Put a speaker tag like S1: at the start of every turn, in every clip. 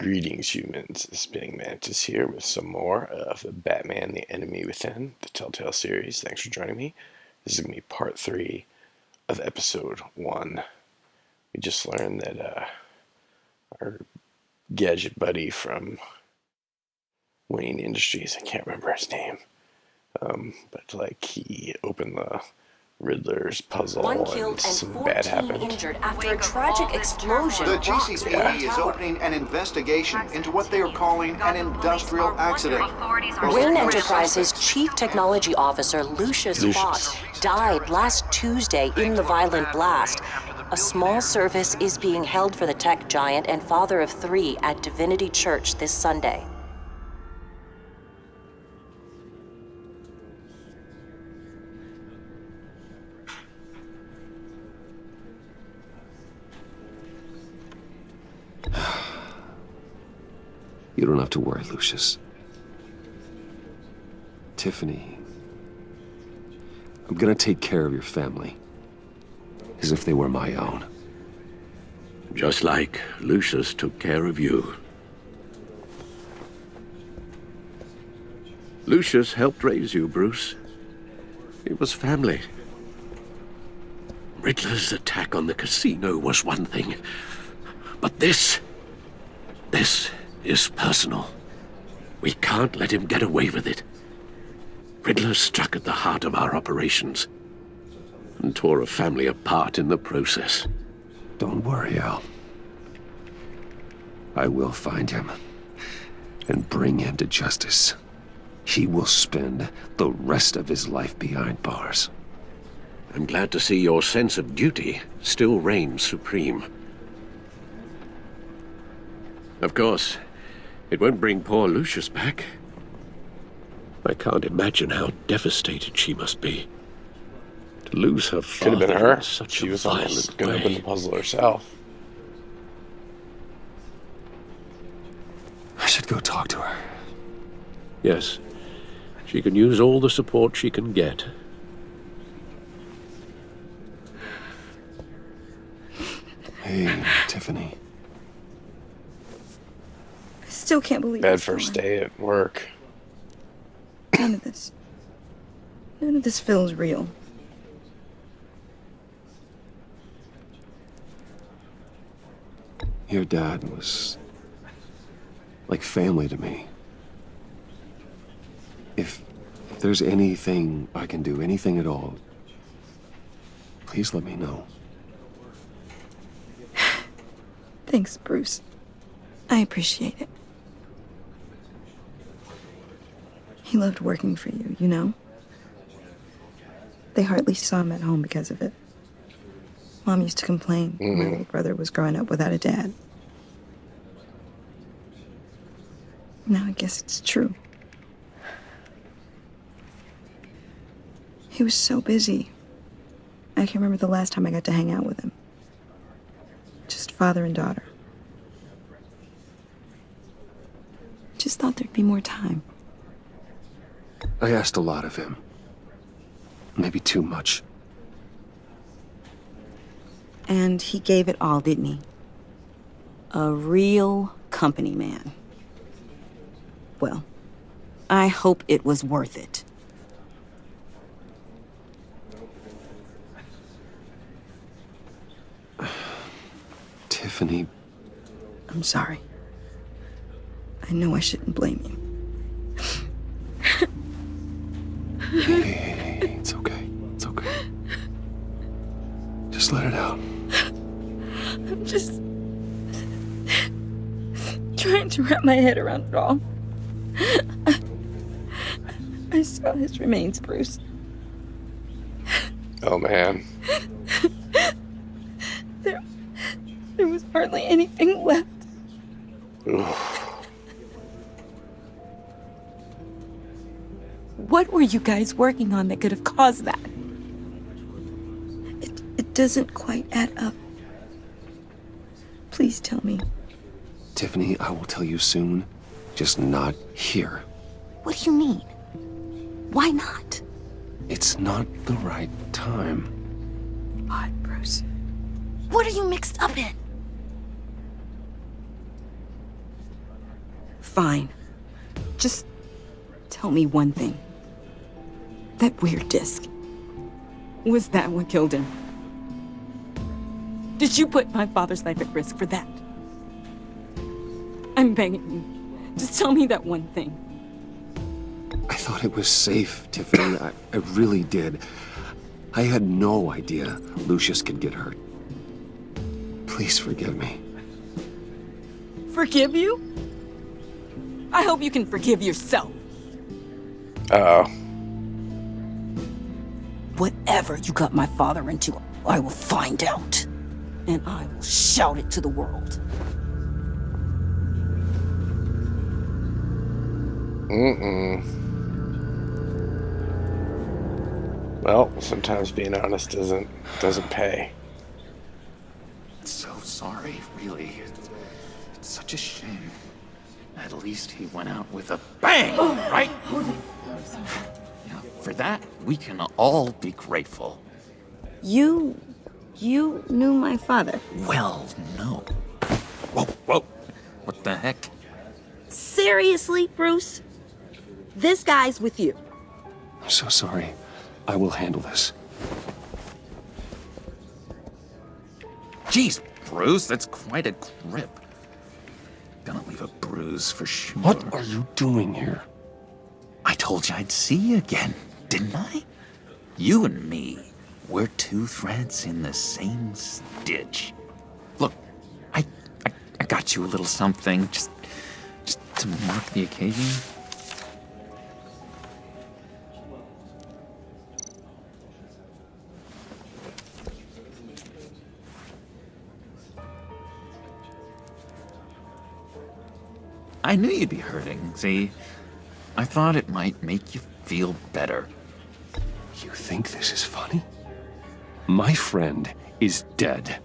S1: Greetings, humans. Spinningmantis here with some more of Batman: The Enemy Within, the Telltale Series. Thanks for joining me. This is going to be part 3 of episode 1. We just learned that our gadget buddy from Wayne Industries, I can't remember his name, but like he opened the Riddler's puzzle and something bad happened.
S2: Injured after a tragic explosion.
S3: The GCPD is opening an investigation into what they are calling an industrial accident.
S2: Wayne Enterprises' Chief Technology Officer Lucius Fox died last Tuesday in the violent blast. A small service is being held for the tech giant and father of 3 at Divinity Church this Sunday.
S4: You don't have to worry, Lucius. Tiffany, I'm gonna take care of your family, as if they were my own.
S5: Just like Lucius took care of you. Lucius helped raise you, Bruce. It was family. Riddler's attack on the casino was one thing, but this is personal. We can't let him get away with it. Riddler struck at the heart of our operations and tore a family apart in the process.
S4: Don't worry, Al. I will find him and bring him to justice. He will spend the rest of his life behind bars.
S5: I'm glad to see your sense of duty still reigns supreme. Of course, it won't bring poor Lucius back. I can't imagine how devastated she must be. To lose her father
S1: Could have been her.
S5: in such
S1: She
S5: a
S1: was almost
S5: violent
S1: going to open
S5: way.
S1: the puzzle herself.
S4: I should go talk to her.
S5: Yes, she can use all the support she can get.
S4: Hey, Tiffany.
S6: I still can't believe
S1: Bad
S6: it's
S1: first
S6: gone.
S1: day at work.
S6: None of this feels real.
S4: Your dad was like family to me. If there's anything I can do, anything at all, please let me know.
S6: Thanks, Bruce. I appreciate it. He loved working for you, you know? They hardly saw him at home because of it. Mom used to complain my little brother was growing up without a dad. Now I guess it's true. He was so busy. I can't remember the last time I got to hang out with him. Just father and daughter. Just thought there'd be more time.
S4: I asked a lot of him. Maybe too much.
S7: And he gave it all, didn't he? A real company man. Well, I hope it was worth it.
S4: Tiffany,
S6: I'm sorry. I know I shouldn't blame you.
S4: hey, it's okay. It's okay. Just let it out.
S6: I'm just trying to wrap my head around it all. I saw his remains, Bruce.
S1: Oh man.
S6: There was hardly anything left.
S1: Oof.
S6: What were you guys working on that could have caused that? It doesn't quite add up. Please tell me.
S4: Tiffany, I will tell you soon. Just not here.
S7: What do you mean? Why not?
S4: It's not the right time.
S6: What, Bruce?
S7: What are you mixed up in? Fine. Just tell me one thing. That weird disc. Was that what killed him? Did you put my father's life at risk for that? I'm begging you. Just tell me that one thing.
S4: I thought it was safe, Tiffany. I really did. I had no idea Lucius could get hurt. Please forgive me.
S7: Forgive you? I hope you can forgive yourself.
S1: Uh-oh.
S7: Whatever you got my father into, I will find out. And I will shout it to the world.
S1: Well, sometimes being honest doesn't pay.
S8: So sorry, really. It's such a shame. At least he went out with a bang, right? Yeah, for that, we can all be grateful.
S7: You knew my father?
S8: Well, no. Whoa. What the heck?
S7: Seriously, Bruce? This guy's with you.
S4: I'm so sorry. I will handle this.
S8: Jeez, Bruce, that's quite a grip. Gonna leave a bruise for sure.
S4: What are you doing here?
S8: I told you I'd see you again, didn't I? You and me, we're two threads in the same stitch. Look, I got you a little something, just to mark the occasion. I knew you'd be hurting, see? I thought it might make you feel better.
S4: You think this is funny? My friend is dead.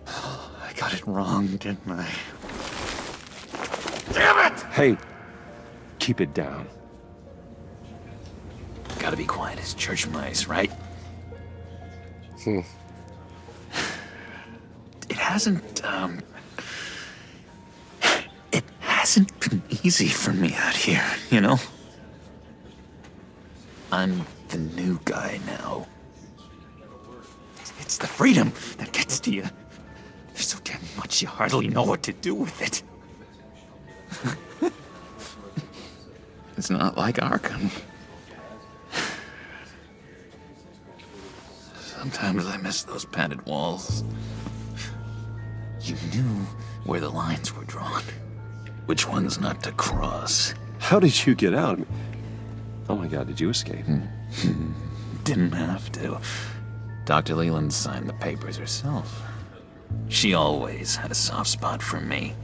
S8: I got it wrong, didn't I? Damn it!
S4: Hey, keep it down.
S8: Gotta be quiet as church mice, right? It hasn't been easy for me out here, you know? I'm the new guy now. It's the freedom that gets to you. There's so damn much you hardly know what to do with it. It's not like Arkham. Sometimes I miss those padded walls. You knew where the lines were drawn. Which ones not to cross.
S4: How did you get out? Oh my God, did you escape?
S8: Didn't have to. Dr. Leland signed the papers herself. She always had a soft spot for me.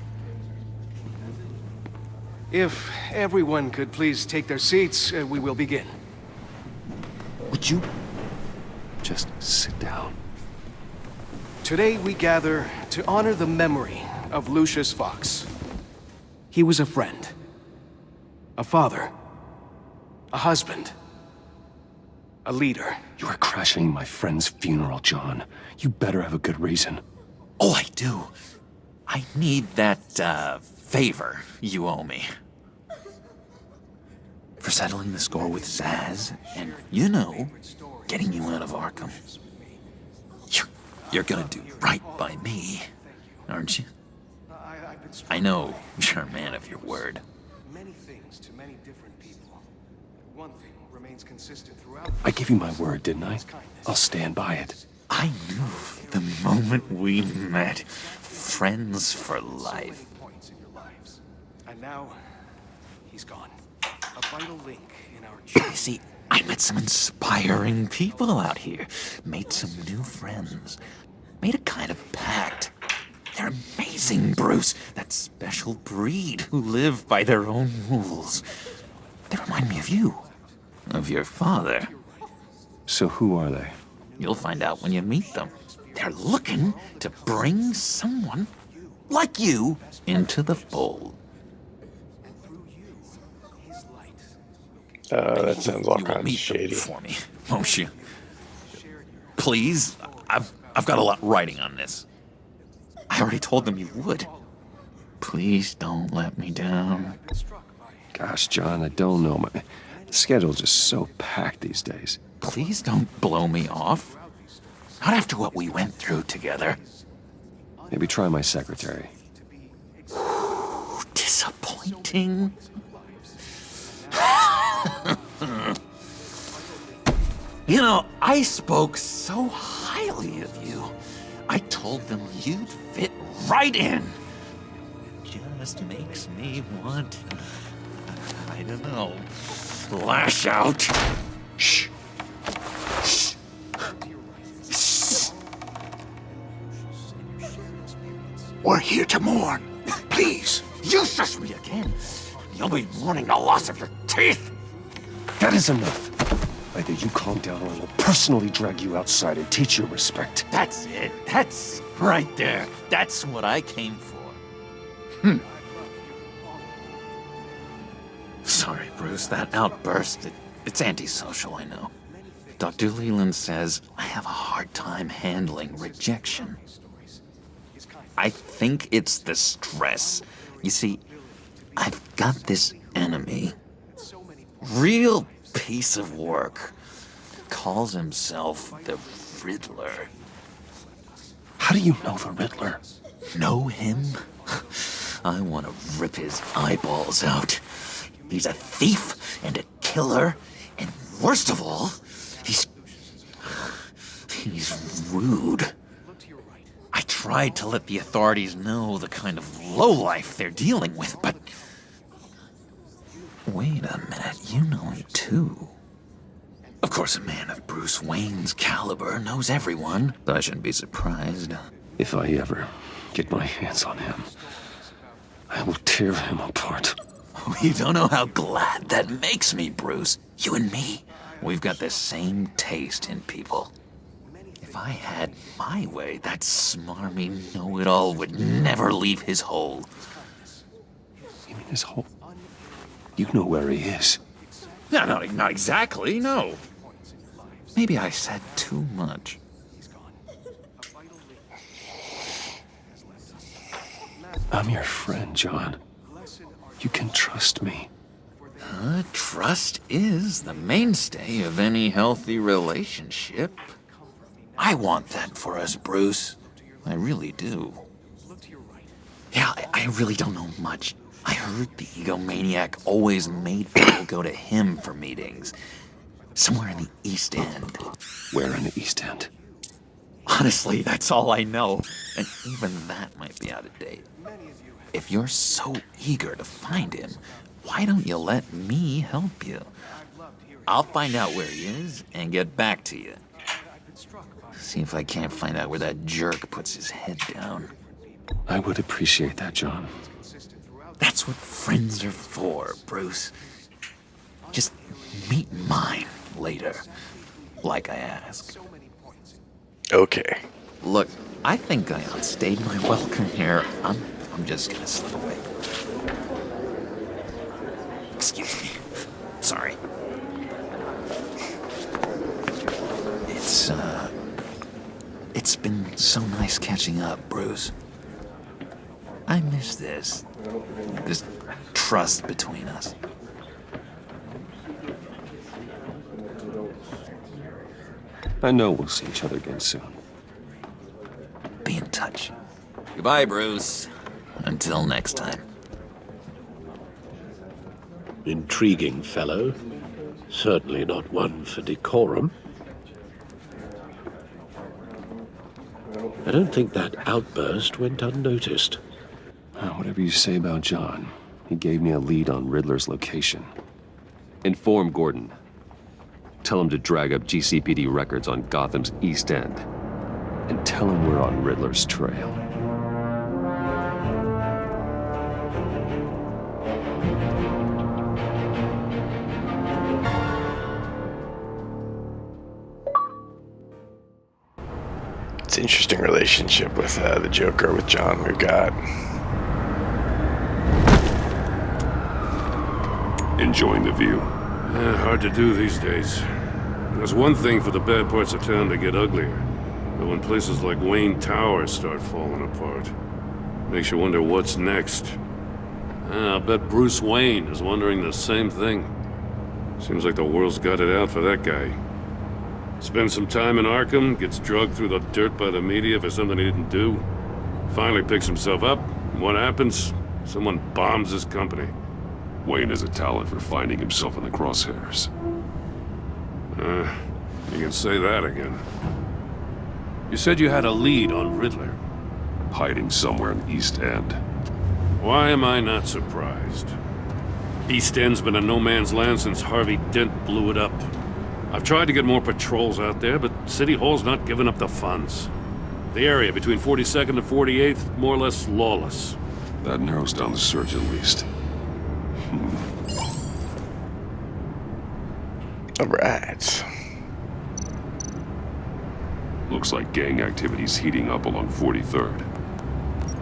S9: If everyone could please take their seats, we will begin.
S8: Would you?
S4: Just sit down.
S9: Today we gather to honor the memory of Lucius Fox. He was a friend, a father, a husband, a leader.
S4: You are crashing my friend's funeral, John. You better have a good reason.
S8: Oh, I do. I need that, favor you owe me. For settling the score with Zaz, and, you know, getting you out of Arkham. You're gonna do right by me, aren't you? I know you're a man of your word.
S9: Many things to many different people. One thing remains consistent throughout.
S4: I gave you my word, didn't I? I'll stand by it.
S8: I knew the moment we met. Friends for life.
S9: Points in your lives. And now, he's gone. A vital link in our journey.
S8: You see, I met some inspiring people out here. Made some new friends. Made a kind of pact. They're amazing, Bruce. That special breed who live by their own rules. They remind me of you. Of your father.
S4: So who are they?
S8: You'll find out when you meet them. They're looking to bring someone like you into the fold.
S1: That sounds all
S8: You will
S1: kinds of
S8: meet them
S1: shady.
S8: for me, won't you? Please, I've got a lot writing on this. I already told them you would. Please don't let me down.
S4: Gosh, John, I don't know. The schedule's just so packed these days.
S8: Please don't blow me off. Not after what we went through together.
S4: Maybe try my secretary.
S8: Disappointing. You know, I spoke so highly of you. I told them you'd fit right in. Just makes me want, I don't know, lash out.
S4: Shh.
S5: We're here to mourn. Please.
S8: You shush me again. You'll be mourning the loss of your teeth.
S4: That is enough. Either you calm down or I will personally drag you outside and teach you respect.
S8: That's it. That's right there. That's what I came for. Sorry, Bruce. That outburst, it's antisocial, I know. Dr. Leland says I have a hard time handling rejection. I think it's the stress. You see, I've got this enemy. Real piece of work. Calls himself the Riddler.
S4: How do you know the Riddler?
S8: Know him? I want to rip his eyeballs out. He's a thief and a killer, and worst of all, he's rude. I tried to let the authorities know the kind of lowlife they're dealing with, but... Wait a minute, you know him too. Of course, a man of Bruce Wayne's caliber knows everyone, so I shouldn't be surprised.
S4: If I ever get my hands on him, I will tear him apart.
S8: You don't know how glad that makes me, Bruce. You and me, we've got the same taste in people. If I had my way, that smarmy know-it-all would never leave his hole.
S4: You mean his hole? You know where he is.
S8: No, not exactly, no. Maybe I said too much.
S4: I'm your friend, John. You can trust me.
S8: Trust is the mainstay of any healthy relationship. I want that for us, Bruce. I really do. Yeah, I really don't know much. I heard the egomaniac always made people go to him for meetings. Somewhere in the East End.
S4: Where in the East End?
S8: Honestly, that's all I know. And even that might be out of date. If you're so eager to find him, why don't you let me help you? I'll find out where he is and get back to you. See if I can't find out where that jerk puts his head down.
S4: I would appreciate that, John.
S8: That's what friends are for, Bruce. Just meet mine later, like I asked.
S1: Okay.
S8: Look, I think I outstayed my welcome here. I'm just gonna slip away. Excuse me. Sorry. It's been so nice catching up, Bruce. I miss this trust between us.
S4: I know we'll see each other again soon.
S8: Be in touch. Goodbye, Bruce. Until next time.
S5: Intriguing fellow. Certainly not one for decorum. I don't think that outburst went unnoticed.
S4: Whatever you say about John, he gave me a lead on Riddler's location. Inform Gordon. Tell him to drag up GCPD records on Gotham's East End. And tell him we're on Riddler's trail.
S1: It's an interesting relationship with the Joker, with John, we've got.
S4: Enjoying the view.
S10: Hard to do these days. There's one thing for the bad parts of town to get uglier. But when places like Wayne Tower start falling apart. Makes you wonder what's next. I'll bet Bruce Wayne is wondering the same thing. Seems like the world's got it out for that guy. Spends some time in Arkham, gets drugged through the dirt by the media for something he didn't do. Finally picks himself up, and what happens? Someone bombs his company.
S4: Wayne has a talent for finding himself in the crosshairs.
S10: You can say that again. You said you had a lead on Riddler.
S4: Hiding somewhere in East End.
S10: Why am I not surprised? East End's been a no-man's land since Harvey Dent blew it up. I've tried to get more patrols out there, but City Hall's not giving up the funds. The area between 42nd and 48th, more or less lawless.
S4: That narrows down the search at least.
S1: All right.
S4: Looks like gang activity's heating up along 43rd.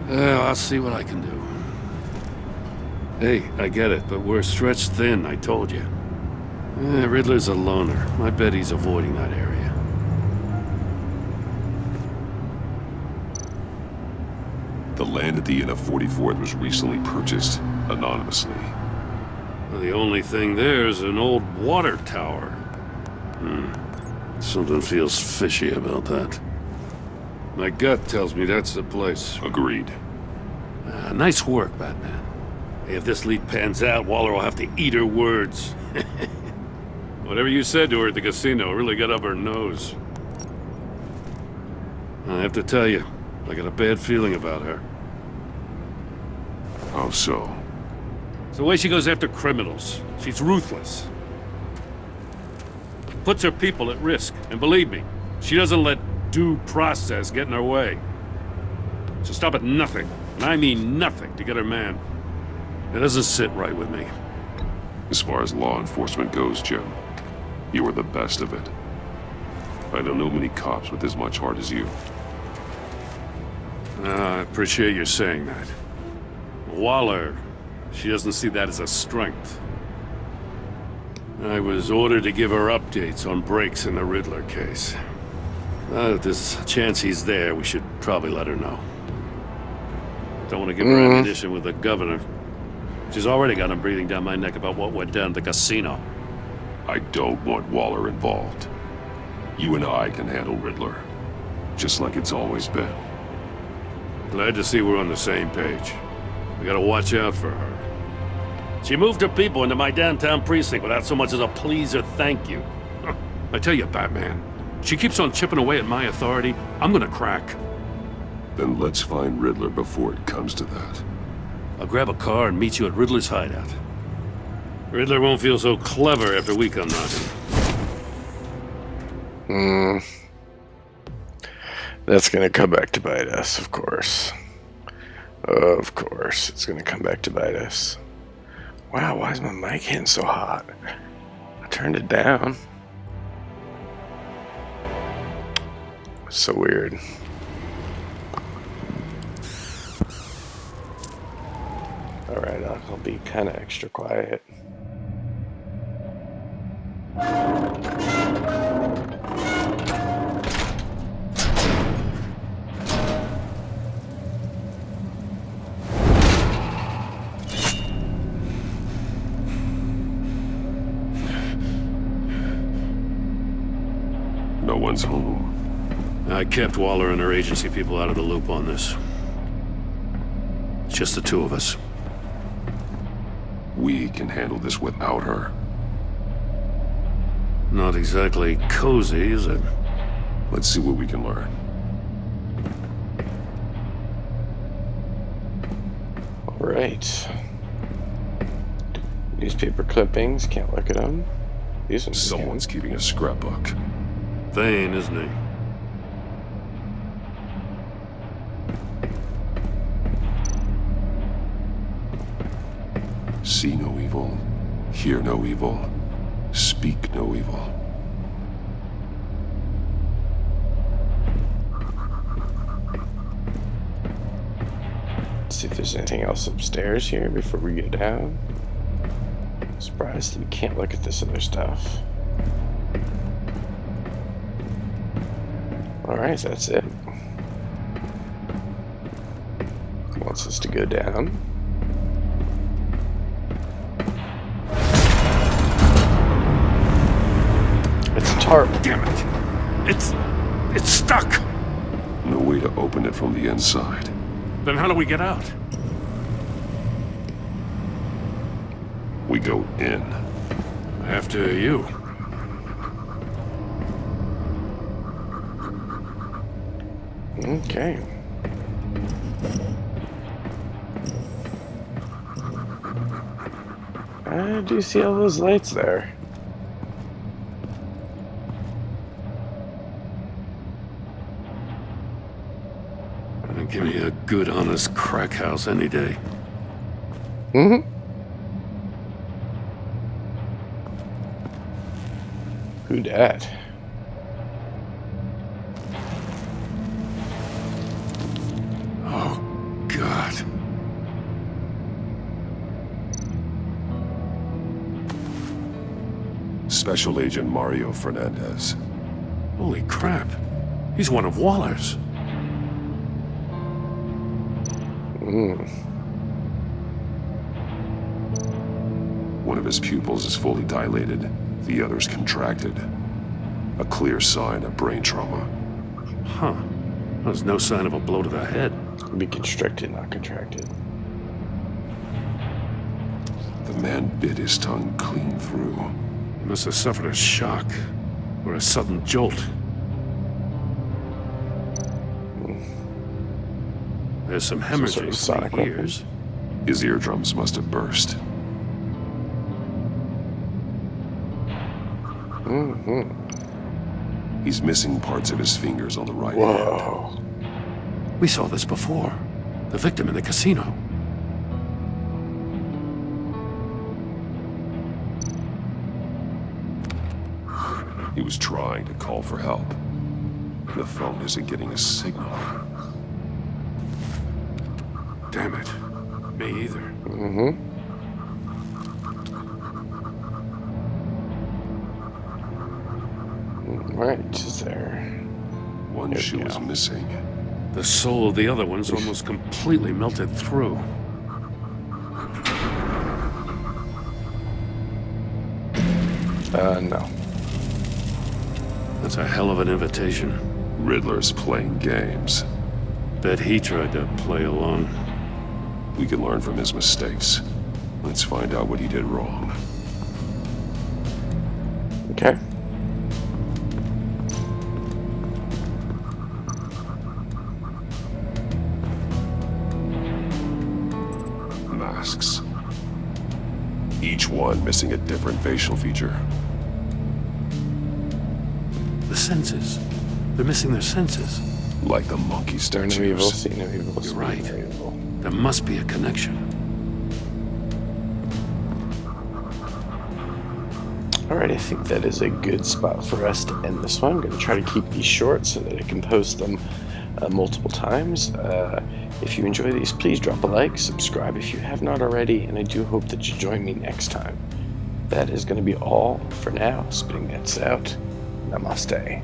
S10: Well, I'll see what I can do. Hey, I get it, but we're stretched thin, I told you. Riddler's a loner. I bet he's avoiding that area.
S4: The land at the end of 44th was recently purchased anonymously.
S10: Well, the only thing there is an old water tower. Something feels fishy about that. My gut tells me that's the place.
S4: Agreed.
S10: Nice work, Batman. Hey, if this lead pans out, Waller will have to eat her words. Whatever you said to her at the casino really got up her nose. I have to tell you, I got a bad feeling about her.
S4: How so?
S10: It's the way she goes after criminals. She's ruthless. Puts her people at risk. And believe me, she doesn't let due process get in her way. She'll stop at nothing, and I mean nothing, to get her man. It doesn't sit right with me.
S4: As far as law enforcement goes, Jim, you are the best of it. I don't know many cops with as much heart as you.
S10: I appreciate you saying that. Waller, she doesn't see that as a strength. I was ordered to give her updates on breaks in the Riddler case. If there's a chance he's there, we should probably let her know. Don't want to give her ammunition with the governor. She's already got him breathing down my neck about what went down at the casino.
S4: I don't want Waller involved. You and I can handle Riddler, just like it's always been.
S10: Glad to see we're on the same page. We gotta watch out for her. She moved her people into my downtown precinct without so much as a please or thank you. I tell you, Batman, she keeps on chipping away at my authority, I'm gonna crack.
S4: Then let's find Riddler before it comes to that.
S10: I'll grab a car and meet you at Riddler's hideout. Riddler won't feel so clever after we come knocking.
S1: That's gonna come back to bite us, of course. Of course, it's gonna come back to bite us. Wow, why is my mic hitting so hot? I turned it down. It's so weird. Alright, I'll be kind of extra quiet.
S4: No one's home.
S10: I kept Waller and her agency people out of the loop on this. It's just the two of us.
S4: We can handle this without her.
S10: Not exactly cozy, is it?
S4: Let's see what we can learn.
S1: All right. Newspaper clippings, can't look at them. These ones
S4: Someone's keeping a scrapbook.
S10: Thane, isn't he?
S4: See no evil, hear no evil, speak no evil.
S1: Let's see if there's anything else upstairs here before we go down. Surprised that we can't look at this other stuff. Alright, that's it. Well, wants us to go down. It's a tarp.
S10: Damn it! It's stuck!
S4: No way to open it from the inside.
S10: Then how do we get out?
S4: We go in.
S10: After you.
S1: Okay. I do see all those lights there.
S10: Give me a good, honest crack house any day.
S1: Mm-hmm. Who dat?
S10: Oh, God.
S4: Special Agent Mario Fernandez.
S10: Holy crap. He's one of Waller's.
S4: One of his pupils is fully dilated, the other's contracted. A clear sign of brain trauma.
S10: Huh. There's no sign of a blow to the head.
S1: Be constricted, not contracted.
S4: The man bit his tongue clean through.
S10: He must have suffered a shock or a sudden jolt. There's some hemorrhaging
S1: sonic
S10: from the ears.
S4: His eardrums must have burst. He's missing parts of his fingers on the right hand.
S1: Whoa.
S10: We saw this before. The victim in the casino.
S4: He was trying to call for help. The phone isn't getting a signal.
S10: Damn it. Me either.
S1: Right, is there?
S4: One
S1: There we
S4: shoe is
S1: go.
S4: missing.
S10: The soul of the other one's almost completely melted through.
S1: No.
S10: That's a hell of an invitation.
S4: Riddler's playing games.
S10: Bet he tried to play along.
S4: We can learn from his mistakes. Let's find out what he did wrong.
S1: Okay.
S4: Masks. Each one missing a different facial feature.
S10: The senses. They're missing their senses.
S4: Like the monkey
S1: Hear no evil,
S4: statues.
S1: see no evil,
S10: You're
S1: speak
S10: right.
S1: no evil.
S10: There must be a connection.
S1: Alright, I think that is a good spot for us to end this one. I'm going to try to keep these short so that I can post them multiple times. If you enjoy these, please drop a like, subscribe if you have not already, and I do hope that you join me next time. That is going to be all for now. Spinningmantis out. Namaste.